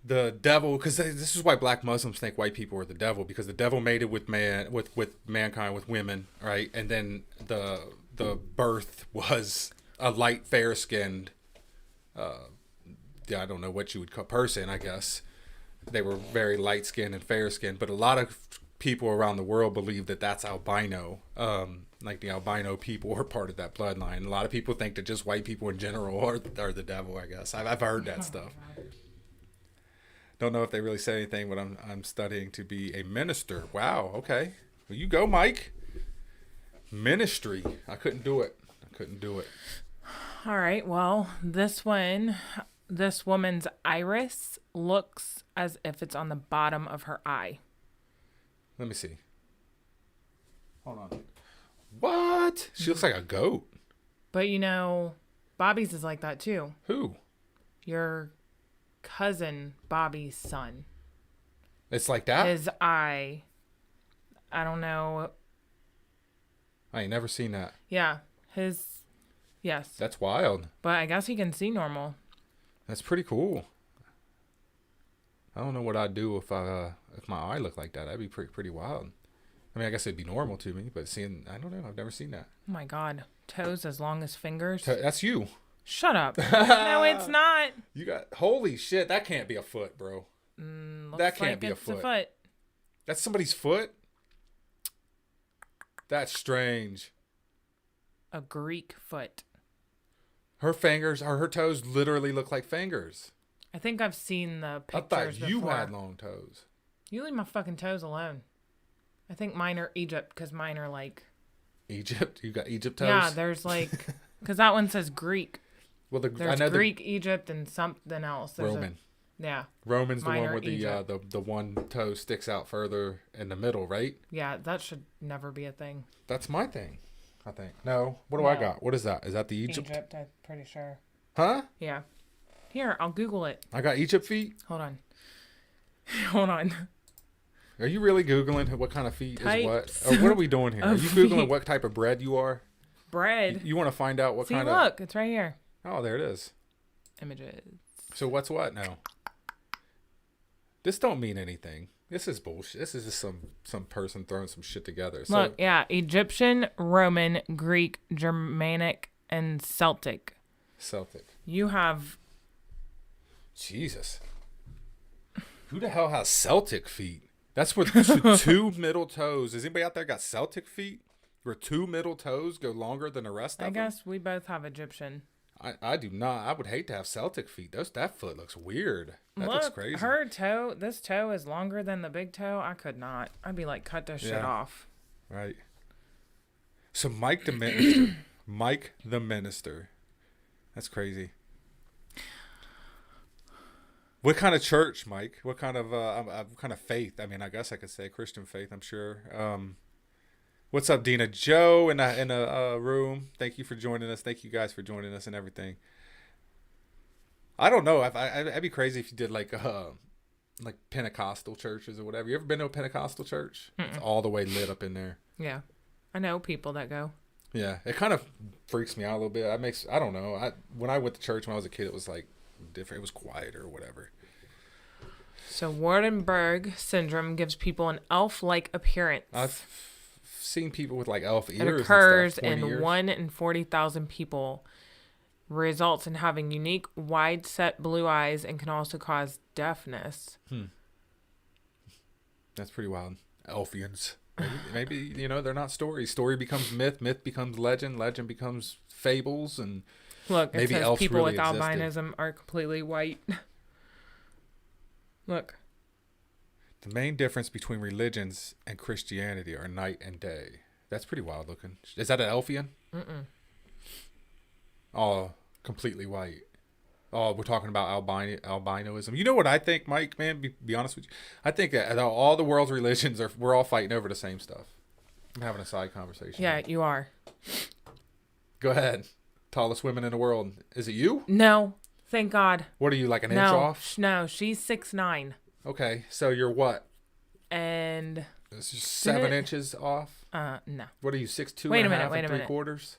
S1: the devil, because this is why black Muslims think white people are the devil, because the devil mated with mankind, with women, right? And then the birth was a light, fair skinned, I don't know what you would call person, I guess. They were very light skinned and fair skinned, but a lot of people around the world believe that that's albino. Like the albino people are part of that bloodline. A lot of people think that just white people in general are the devil, I guess. I've heard that stuff. Don't know if they really say anything, but I'm studying to be a minister. Wow, okay. Well, you go, Mike. Ministry. I couldn't do it.
S2: All right. Well, this one, This woman's iris looks as if it's on the bottom of her eye.
S1: Let me see. Hold on. What? She looks like a goat.
S2: But you know, Bobby's is like that too.
S1: Who?
S2: Your cousin Bobby's son.
S1: It's like that?
S2: His eye. I don't know.
S1: I ain't never seen that.
S2: Yeah. Yes.
S1: That's wild.
S2: But I guess he can see normal.
S1: That's pretty cool. I don't know what I'd do if my eye looked like that. That'd be pretty wild. I mean, I guess it'd be normal to me, but I don't know. I've never seen that.
S2: Oh my God. Toes as long as fingers.
S1: That's you.
S2: Shut up. No, it's not.
S1: You got, holy shit, that can't be a foot, bro. That can't be a foot. That's somebody's foot? That's strange.
S2: A Greek foot.
S1: Her fingers, or her toes literally look like fingers.
S2: I think I've seen the
S1: I
S2: pictures
S1: thought you
S2: before.
S1: had long toes.
S2: You leave my fucking toes alone. I think mine are Egypt because mine are like...
S1: Egypt? You got Egypt toes?
S2: Yeah, there's like... Because that one says Greek.
S1: Well,
S2: There's Greek, Egypt, and something else. There's
S1: Roman.
S2: Yeah.
S1: Roman's the
S2: Mine
S1: one
S2: are
S1: where
S2: Egypt.
S1: the one toe sticks out further in the middle, right?
S2: Yeah, that should never be a thing.
S1: That's my thing, I think. No. What do I got? What is that? Is that the Egypt?
S2: Egypt, I'm pretty sure.
S1: Huh?
S2: Yeah. Here, I'll Google it.
S1: I got Egypt feet?
S2: Hold on. Hold on.
S1: Are you really Googling what kind of feet is what?
S2: Types
S1: Or what are we doing here? Are you
S2: of
S1: Googling
S2: feet.
S1: what type of bread you are?
S2: Bread.
S1: You want to find out what
S2: See,
S1: kind of...
S2: look, it's right here.
S1: Oh, there it is.
S2: Images.
S1: So what's what now? This don't mean anything. This is bullshit. This is just some person throwing some shit together. So,
S2: Look, yeah, Egyptian, Roman, Greek, Germanic, and Celtic.
S1: Celtic.
S2: You have...
S1: Jesus. Who the hell has Celtic feet? That's where the two middle toes. Has anybody out there got Celtic feet? Where two middle toes go longer than the rest of them?
S2: I guess we both have Egyptian.
S1: I do not. I would hate to have Celtic feet. That foot looks weird. That looks crazy.
S2: Her toe, this toe is longer than the big toe. I could not. I'd be like, cut this shit off.
S1: Right. So Mike the Minister. Mike the Minister. That's crazy. What kind of church, Mike? What kind of faith? I mean, I guess I could say Christian faith, I'm sure. What's up, Dina? Joe in a room. Thank you for joining us. Thank you guys for joining us and everything. I don't know. I'd be crazy if you did like Pentecostal churches or whatever. You ever been to a Pentecostal church? It's all the way lit up in there.
S2: Yeah, I know people that go.
S1: Yeah, it kind of freaks me out a little bit. I don't know. When I went to church when I was a kid, it was like different. It was quieter or whatever.
S2: So Waardenburg syndrome gives people an elf-like appearance.
S1: I've seen people with like elf ears.
S2: It occurs
S1: and stuff,
S2: in 1 in 40,000 people. Results in having unique, wide-set blue eyes and can also cause deafness.
S1: That's pretty wild. Elfians. Maybe they're not stories. Story becomes myth. Myth becomes legend. Legend becomes fables. And
S2: look,
S1: maybe
S2: it says
S1: elves
S2: people
S1: really
S2: with
S1: existed.
S2: albinism are completely white. Look.
S1: The main difference between religions and Christianity are night and day. That's pretty wild looking. Is that an Elfian?
S2: Mm-mm.
S1: Oh, completely white. Oh, we're talking about albinoism. You know what I think, Mike, man? Be honest with you. I think that all the world's religions we're all fighting over the same stuff. I'm having a side conversation.
S2: Yeah, you are.
S1: Go ahead. Tallest women in the world. Is it you?
S2: No, thank God.
S1: What are you, like an inch off?
S2: No, she's 6'9".
S1: Okay, so you're what?
S2: And...
S1: It's just 7 inches off?
S2: No.
S1: What are you, 6'2"
S2: Wait a
S1: and a
S2: minute,
S1: half
S2: wait
S1: and
S2: a minute.
S1: 3/4?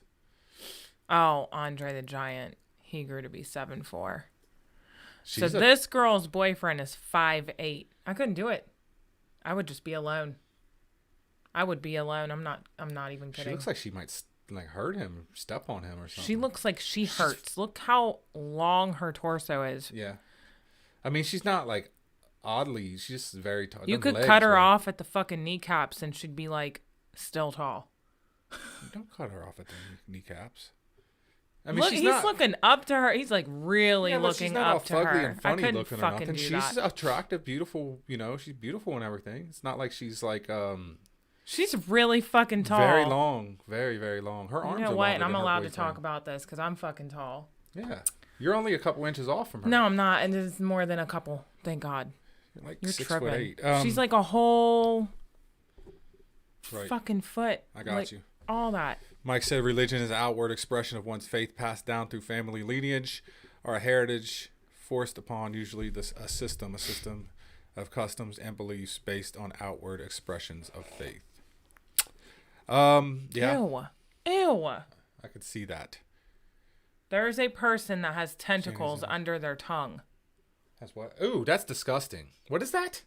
S2: Oh, Andre the Giant. He grew to be 7'4". So
S1: She's
S2: this girl's boyfriend is 5'8". I couldn't do it. I would just be alone. I would be alone. I'm not even kidding.
S1: She looks like she might hurt him, step on him or something.
S2: She looks like she hurts. Look how long her torso is.
S1: Yeah. I mean, she's not like oddly, she's just very tall.
S2: You
S1: Them
S2: could
S1: legs,
S2: cut her
S1: right?
S2: off at the fucking kneecaps and she'd be like still tall.
S1: Don't cut her off at the kneecaps. I mean,
S2: Look,
S1: she's
S2: he's
S1: not,
S2: looking up to her. He's like really
S1: yeah, but she's
S2: looking
S1: not all
S2: up to
S1: fugly
S2: her.
S1: and
S2: I
S1: funny
S2: couldn't
S1: looking or
S2: fucking
S1: nothing.
S2: do
S1: She's
S2: that.
S1: attractive, beautiful. She's beautiful and everything. It's not like she's like
S2: She's really fucking tall.
S1: very long, very very long. Her arms.
S2: You know
S1: are
S2: what?
S1: longer
S2: And I'm
S1: than her
S2: allowed to
S1: boyfriend.
S2: talk about this because I'm fucking tall.
S1: Yeah. You're only a couple inches off from her.
S2: No, I'm not. And it's more than a couple. Thank God.
S1: You're like
S2: You're
S1: 6'8".
S2: She's like a whole
S1: right.
S2: fucking foot.
S1: I got you.
S2: All that.
S1: Mike said religion is an outward expression of one's faith passed down through family lineage or a heritage forced upon usually a system of customs and beliefs based on outward expressions of faith. Yeah.
S2: Ew.
S1: I could see that.
S2: There's a person that has tentacles under their tongue.
S1: That's what? Ooh, that's disgusting. What is that?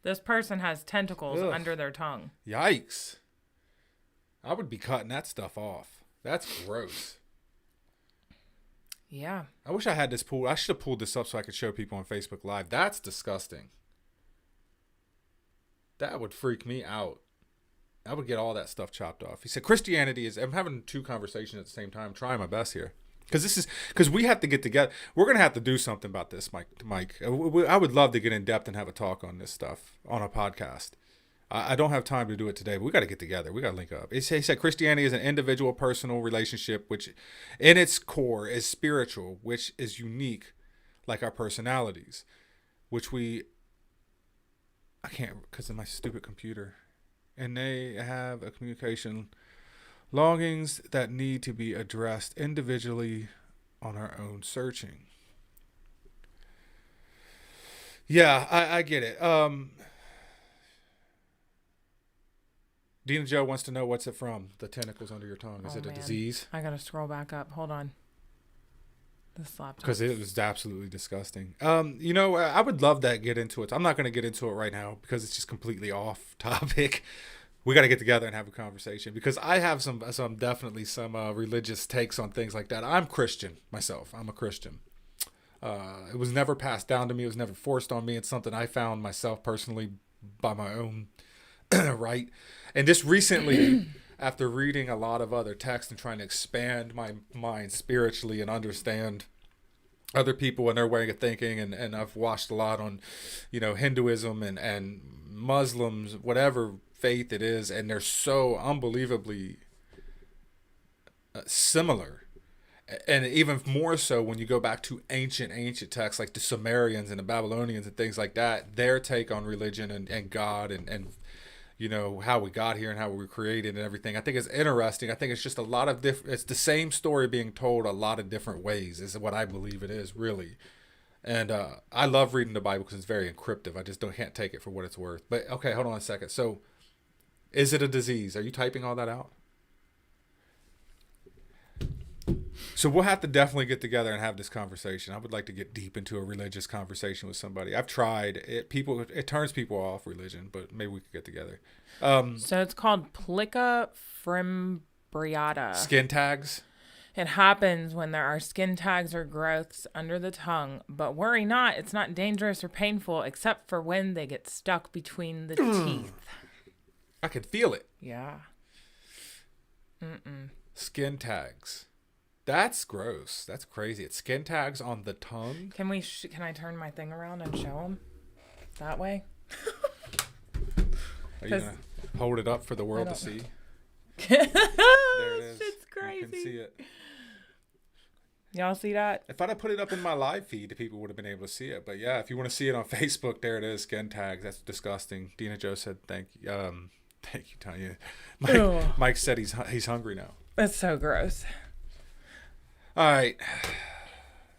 S2: This person has tentacles under their tongue.
S1: Yikes. I would be cutting that stuff off. That's gross.
S2: Yeah.
S1: I wish I had this pulled. I should have pulled this up so I could show people on Facebook Live. That's disgusting. That would freak me out. I would get all that stuff chopped off. He said Christianity is... I'm having two conversations at the same time. I'm trying my best here. Because we have to get together. We're going to have to do something about this, Mike. I would love to get in depth and have a talk on this stuff on a podcast. I don't have time to do it today, but we got to get together. We got to link up. He said Christianity is an individual personal relationship, which in its core is spiritual, which is unique, like our personalities, which I can't because of my stupid computer. And they have a communication longings that need to be addressed individually on our own searching. Yeah, I get it. Dina Joe wants to know what's it from, the tentacles under your tongue. Is it a disease?
S2: I got to scroll back up. Hold on. This laptop.
S1: Because it was absolutely disgusting. I would love to get into it. I'm not going to get into it right now because it's just completely off topic. We got to get together and have a conversation because I have some religious takes on things like that. I'm Christian myself. I'm a Christian. It was never passed down to me. It was never forced on me. It's something I found myself personally by my own right. And just recently, after reading a lot of other texts and trying to expand my mind spiritually and understand other people and their way of thinking, and I've watched a lot on, Hinduism and Muslims, whatever faith it is, and they're so unbelievably similar. And even more so when you go back to ancient texts like the Sumerians and the Babylonians and things like that, their take on religion and God and how we got here and how we were created and everything. I think it's interesting. I think it's just a lot of it's the same story being told a lot of different ways is what I believe it is, really. And I love reading the Bible because it's very encryptive. I just can't take it for what it's worth. But okay, hold on a second. So is it a disease? Are you typing all that out? So we'll have to definitely get together and have this conversation. I would like to get deep into a religious conversation with somebody. I've tried it. It turns people off religion, but maybe we could get together.
S2: So it's called plica fimbriata.
S1: Skin tags.
S2: It happens when there are skin tags or growths under the tongue, but worry not, it's not dangerous or painful except for when they get stuck between the teeth.
S1: I can feel it.
S2: Yeah.
S1: Skin tags. That's gross. That's crazy. It's skin tags on the tongue.
S2: Can I turn my thing around and show them that way?
S1: Are you gonna hold it up for the world to see?
S2: There
S1: it is.
S2: It's crazy.
S1: You can see it.
S2: Y'all see that?
S1: If I'd have put it up in my live feed, the people would have been able to see it. But yeah, if you want to see it on Facebook, there it is. Skin tags. That's disgusting. Dina Joe said, "Thank you, Tanya." Mike said he's hungry now.
S2: That's so gross.
S1: All right.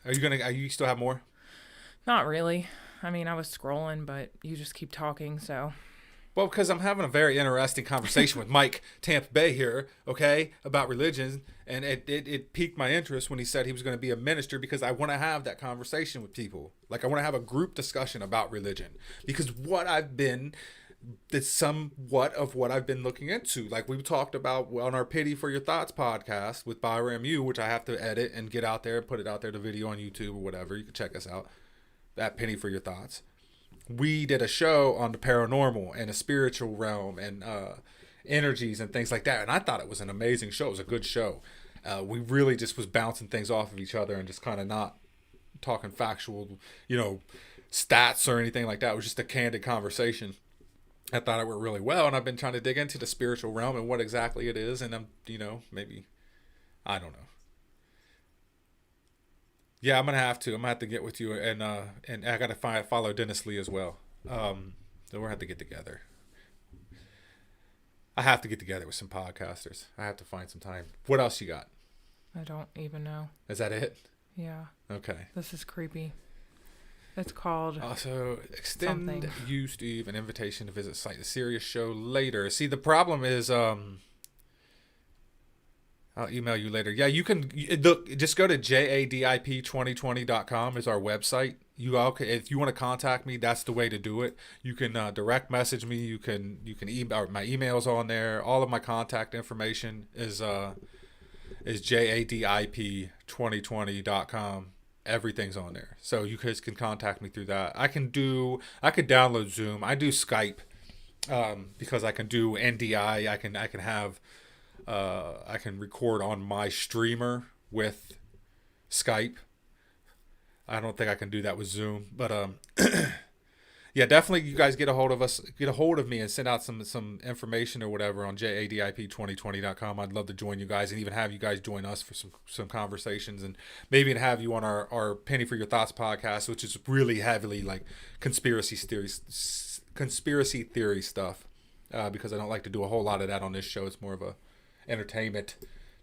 S1: Are you still have more?
S2: Not really. I mean, I was scrolling, but you just keep talking, so.
S1: Well, because I'm having a very interesting conversation with Mike Tampa Bay here, okay, about religion, and it piqued my interest when he said he was going to be a minister because I want to have that conversation with people. Like, I want to have a group discussion about religion because it's somewhat of what I've been looking into. Like we talked about on our Pity for Your Thoughts podcast with Byram U, which I have to edit and get out there and put it out there, the video on YouTube or whatever. You can check us out at Pity for Your Thoughts. We did a show on the paranormal and the spiritual realm and energies and things like that. And I thought it was an amazing show. It was a good show. We really just was bouncing things off of each other and just kind of not talking factual, stats or anything like that. It was just a candid conversation. I thought it went really well, and I've been trying to dig into the spiritual realm and what exactly it is, and I'm, maybe, I don't know. Yeah, I'm gonna have to get with you, and I gotta follow Dennis Lee as well. So we'll have to get together. I have to get together with some podcasters. I have to find some time. What else you got?
S2: I don't even know.
S1: Is that it?
S2: Yeah.
S1: Okay.
S2: This is creepy. It's called.
S1: Also, extend
S2: something.
S1: you, Steve, an invitation to visit site the Serious Show later. See, the problem is, I'll email you later. Yeah, you can look. Just go to jadip2020.com is our website. If you want to contact me, that's the way to do it. You can direct message me. You can email. My email's on there. All of my contact information is jadip2020.com. Everything's on there, so you guys can contact me through that. I could download Zoom. I do Skype because I can do NDI. I can record on my streamer with Skype. I don't think I can do that with Zoom, but yeah, definitely you guys get a hold of me and send out some information or whatever on jadip2020.com. I'd love to join you guys and even have you guys join us for some conversations, and maybe have you on our Penny for Your Thoughts podcast, which is really heavily like conspiracy theory stuff, because I don't like to do a whole lot of that on this show. It's more of a entertainment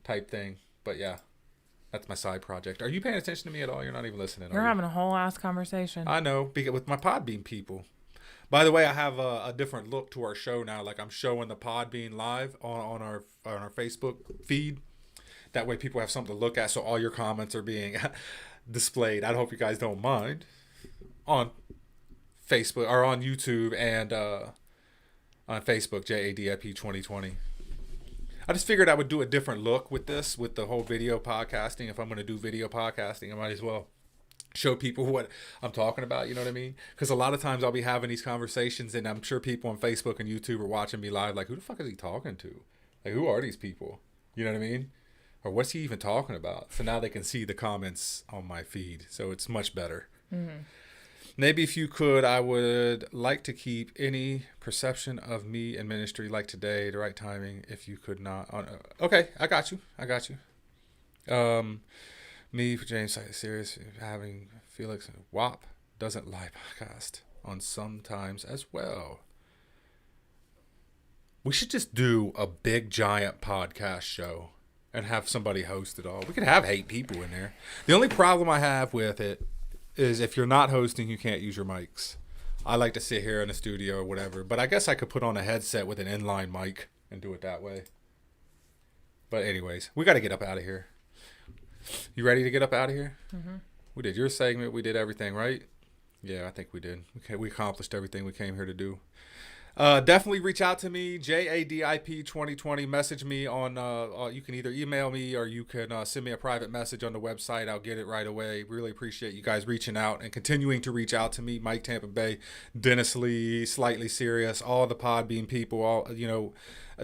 S1: type thing, but yeah. That's my side project. Are you paying attention to me at all? You're not even listening.
S2: You're having a whole ass conversation.
S1: I know, with my Podbean people. By the way, I have a different look to our show now. Like I'm showing the Podbean live on our Facebook feed. That way people have something to look at, so all your comments are being displayed. I hope you guys don't mind. On Facebook or on YouTube and on Facebook, JADIP 2020. I just figured I would do a different look with the whole video podcasting. If I'm going to do video podcasting, I might as well show people what I'm talking about. You know what I mean? Because a lot of times I'll be having these conversations, and I'm sure people on Facebook and YouTube are watching me live like, who the fuck is he talking to? Like, who are these people? You know what I mean? Or what's he even talking about? So now they can see the comments on my feed. So it's much better. Mm-hmm. Maybe if you could, I would like to keep any perception of me in ministry like today, the right timing. If you could not, okay, I got you. Me for James Serious having Felix and WAP Doesn't Lie podcast on sometimes as well. We should just do a big giant podcast show and have somebody host it all. We could have 8 people in there. The only problem I have with it is if you're not hosting, you can't use your mics. I like to sit here in the studio or whatever, but I guess I could put on a headset with an inline mic and do it that way. But anyways, we got to get up out of here. You ready to get up out of here? Mm-hmm. We did your segment. We did everything, right? Yeah, I think we did. Okay, we accomplished everything we came here to do. Definitely reach out to me, JADIP2020. Message me on, you can either email me or you can send me a private message on the website. I'll get it right away. Really appreciate you guys reaching out and continuing to reach out to me. Mike Tampa Bay, Dennis Lee, Slightly Serious, all the Podbean people, all, the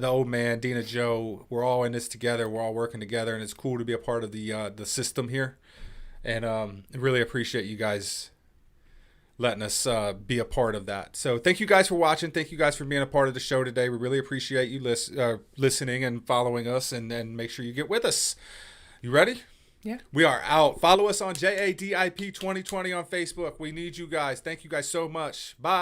S1: old man, Dina Joe. We're all in this together. We're all working together, and it's cool to be a part of the system here. And really appreciate you guys letting us be a part of that. So thank you guys for watching. Thank you guys for being a part of the show today. We really appreciate you listening and following us, and make sure you get with us. You ready?
S2: Yeah.
S1: We are out. Follow us on JADIP 2020 on Facebook. We need you guys. Thank you guys so much. Bye.